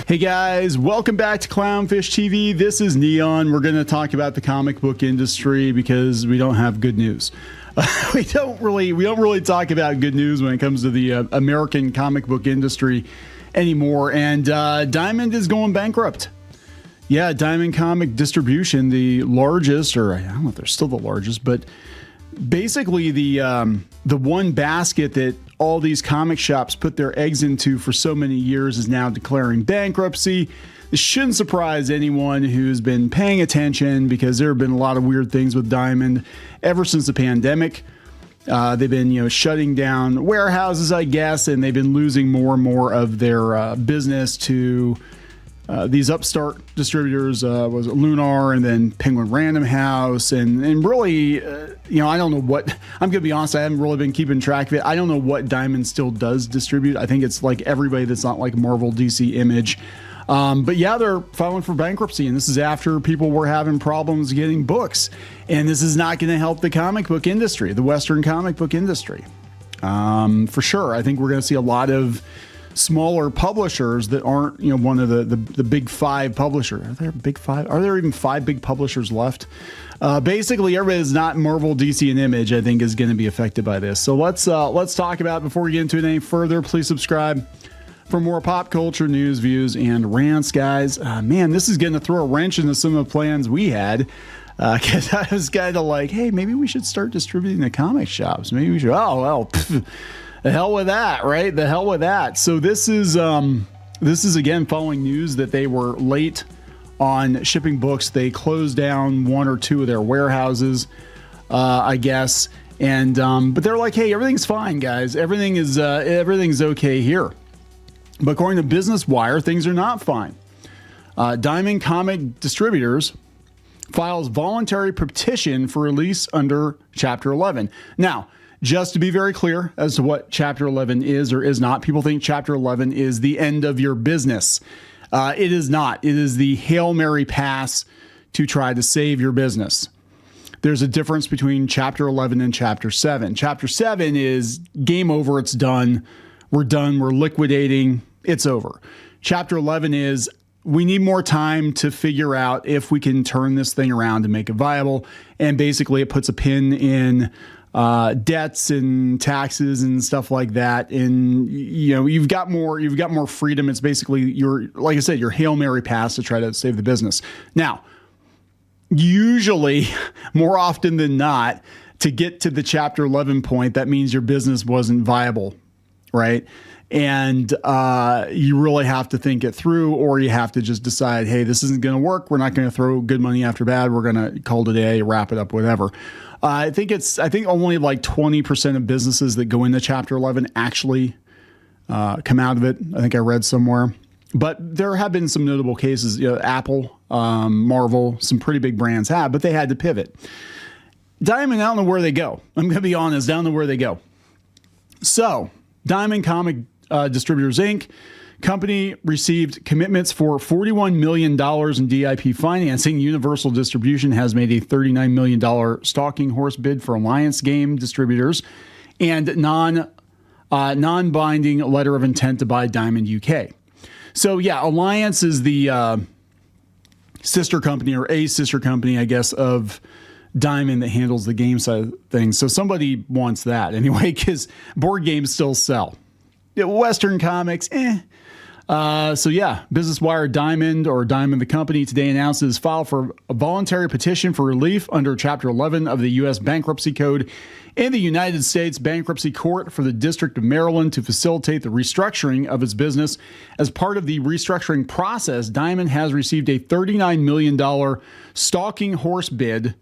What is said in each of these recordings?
Hey guys, welcome back to Clownfish TV. This is Kneon. We're going to talk about the comic book industry because we don't have good news. We don't really talk about good news when it comes to the American comic book industry anymore. And Diamond is going bankrupt. Yeah, Diamond Comic Distribution, the largest, or I don't know if they're still the largest, but basically the one basket that all these comic shops put their eggs into for so many years is now declaring bankruptcy. This shouldn't surprise anyone who's been paying attention because there have been a lot of weird things with Diamond ever since the pandemic. They've been, shutting down warehouses, I guess, and they've been losing more and more of their business to these upstart distributors. Was it Lunar and then Penguin Random House, and really, I don't know what. I'm gonna be honest, I haven't really been keeping track of it. I don't know what Diamond still does distribute. I think it's like everybody that's not like Marvel, DC, Image. But yeah, they're filing for bankruptcy, and this is after people were having problems getting books, and this is not going to help the comic book industry, the Western comic book industry, for sure. I think we're going to see a lot of smaller publishers that aren't, one of the big five publishers. Are there big five? Are there even five big publishers left? Basically, everybody that's not Marvel, DC, and Image, I think, is going to be affected by this. So let's talk about it. Before we get into it any further, please subscribe for more pop culture news, views, and rants, guys. Man, this is going to throw a wrench into some of the plans we had. Because I was kind of like, hey, maybe we should start distributing the comic shops. Maybe we should. Oh, well, the hell with that, right? The hell with that. So this is again following news that they were late on shipping books. They closed down one or two of their warehouses, I guess. And but they're like, hey, everything's fine, guys. Everything's okay here. But according to Business Wire, things are not fine. Diamond Comic Distributors files voluntary petition for release under Chapter 11. Now, just to be very clear as to what Chapter 11 is or is not, people think Chapter 11 is the end of your business. It is not. It is the Hail Mary pass to try to save your business. There's a difference between Chapter 11 and Chapter 7. Chapter 7 is game over. It's done. We're done. We're liquidating. It's over. Chapter 11 is we need more time to figure out if we can turn this thing around and make it viable. And basically it puts a pin in debts and taxes and stuff like that. And, you've got more freedom. It's basically like I said, your Hail Mary pass to try to save the business. Now, usually more often than not, to get to the Chapter 11 point, that means your business wasn't viable. Right. And you really have to think it through, or you have to just decide, hey, this isn't going to work. We're not going to throw good money after bad. We're going to call it a day, wrap it up, whatever. I think only like 20% of businesses that go into Chapter 11 actually come out of it. I think I read somewhere. But there have been some notable cases. Apple, Marvel, some pretty big brands have, but they had to pivot. Diamond, I don't know where they go. I'm going to be honest, I don't know where they go. So Diamond Comic Distributors, Inc. company received commitments for $41 million in DIP financing. Universal Distribution has made a $39 million stalking horse bid for Alliance Game Distributors and non-binding letter of intent to buy Diamond UK. So yeah, Alliance is the sister company, or a sister company, I guess, of Diamond that handles the game side of things. So somebody wants that anyway, because board games still sell. Western comics, So yeah, Business Wire Diamond, or Diamond the company, today announces filed for a voluntary petition for relief under Chapter 11 of the U.S. Bankruptcy Code in the United States Bankruptcy Court for the District of Maryland to facilitate the restructuring of its business. As part of the restructuring process, Diamond has received a $39 million stalking horse bid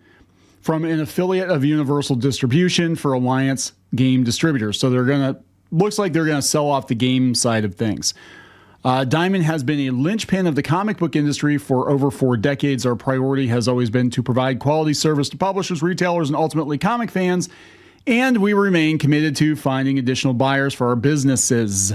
from an affiliate of Universal Distribution for Alliance Game Distributors. So looks like they're going to sell off the game side of things. Diamond has been a linchpin of the comic book industry for over 4 decades. Our priority has always been to provide quality service to publishers, retailers, and ultimately comic fans. And we remain committed to finding additional buyers for our businesses.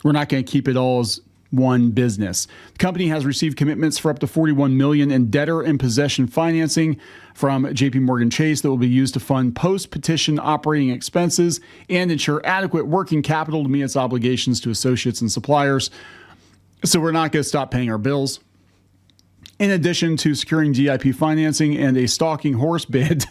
We're not going to keep it all as one business. The company has received commitments for up to $41 million in debtor in possession financing from JP Morgan Chase that will be used to fund post-petition operating expenses and ensure adequate working capital to meet its obligations to associates and suppliers. So we're not going to stop paying our bills. In addition to securing GIP financing and a stalking horse bid,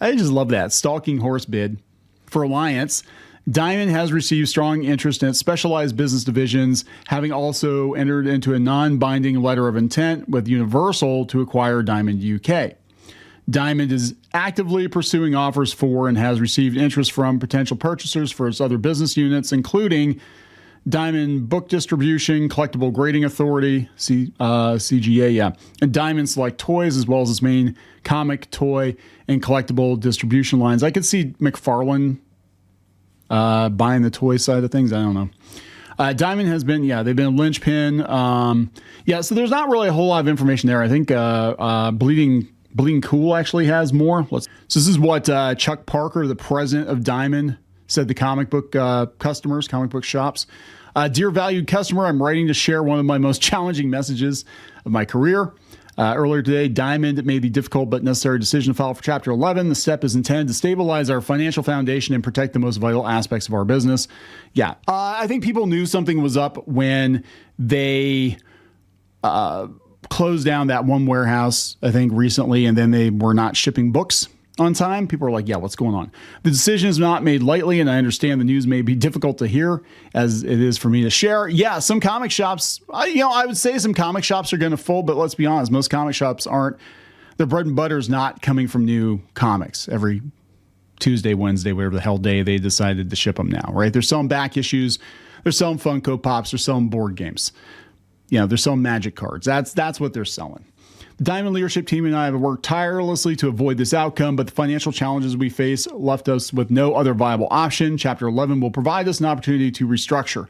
I just love that, stalking horse bid for Alliance, Diamond has received strong interest in its specialized business divisions, having also entered into a non-binding letter of intent with Universal to acquire Diamond UK. Diamond is actively pursuing offers for and has received interest from potential purchasers for its other business units, including Diamond Book Distribution, Collectible Grading Authority, CGA, and Diamond Select Toys, as well as its main comic, toy, and collectible distribution lines. I could see McFarlane buying the toy side of things. I don't know. Diamond has been, they've been a linchpin. So there's not really a whole lot of information there. I think Bleeding Cool actually has more. So this is what Chuck Parker, the president of Diamond, said to comic book customers, comic book shops. Dear valued customer, I'm writing to share one of my most challenging messages of my career. Earlier today, Diamond made the difficult but necessary decision to file for Chapter 11. The step is intended to stabilize our financial foundation and protect the most vital aspects of our business. I think people knew something was up when they closed down that one warehouse, I think, recently, and then they were not shipping books on time. People are like, what's going on? The decision is not made lightly, and I understand the news may be difficult to hear as it is for me to share. Some comic shops, I would say some comic shops are going to fold, but let's be honest, most comic shops aren't. Their bread and butter is not coming from new comics every Tuesday, Wednesday, whatever the hell day they decided to ship them now, right? They're selling back issues. They're selling Funko Pops. They're selling board games. They're selling magic cards. That's what they're selling. The Diamond leadership team and I have worked tirelessly to avoid this outcome, but the financial challenges we face left us with no other viable option. Chapter 11 will provide us an opportunity to restructure.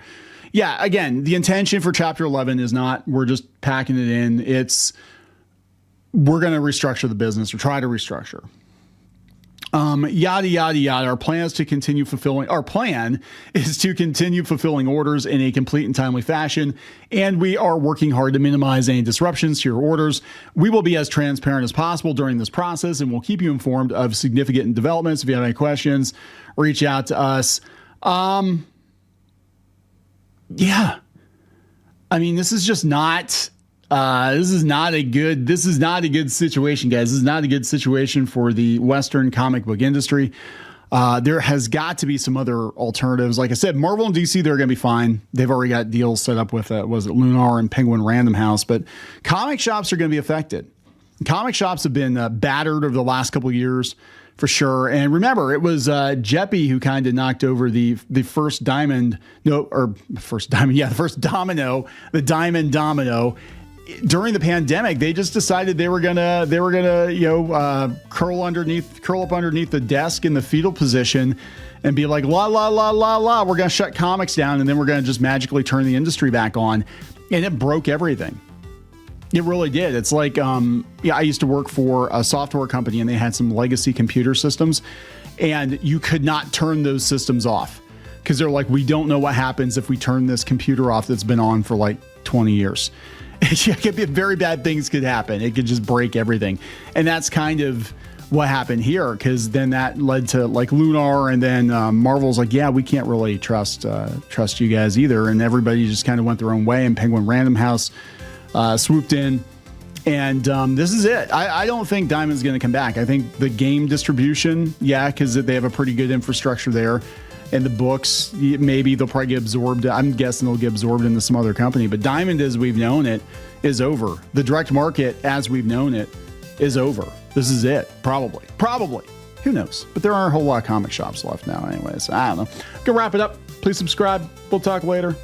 Again, the intention for Chapter 11 is not we're just packing it in. It's we're going to restructure the business or try to restructure. Yada, yada, yada. Our plan is to continue fulfilling orders in a complete and timely fashion. And we are working hard to minimize any disruptions to your orders. We will be as transparent as possible during this process, and we'll keep you informed of significant developments. If you have any questions, reach out to us. This is just not, this is not a good situation, guys. This is not a good situation for the Western comic book industry. There has got to be some other alternatives. Like I said, Marvel and DC, they're going to be fine. They've already got deals set up with, Lunar and Penguin Random House, but comic shops are going to be affected. Comic shops have been battered over the last couple of years for sure. And remember, it was Jeppy who kind of knocked over the first domino, the diamond domino. During the pandemic, they just decided they were gonna curl up underneath the desk in the fetal position and be like, la la la la la, we're gonna shut comics down, and then we're gonna just magically turn the industry back on. And it broke everything. It really did. It's like, I used to work for a software company, and they had some legacy computer systems, and you could not turn those systems off because they're like, we don't know what happens if we turn this computer off that's been on for like 20 years. It could be very bad things could happen. It could just break everything. And that's kind of what happened here, because then that led to like Lunar, and then Marvel's like, we can't really trust you guys either. And everybody just kind of went their own way, and Penguin Random House swooped in. And this is it. I don't think Diamond's going to come back. I think the game distribution, because they have a pretty good infrastructure there. And the books, maybe they'll probably get absorbed. I'm guessing they'll get absorbed into some other company. But Diamond, as we've known it, is over. The direct market, as we've known it, is over. This is it. Probably. Who knows? But there aren't a whole lot of comic shops left now anyways. I don't know. Go wrap it up. Please subscribe. We'll talk later.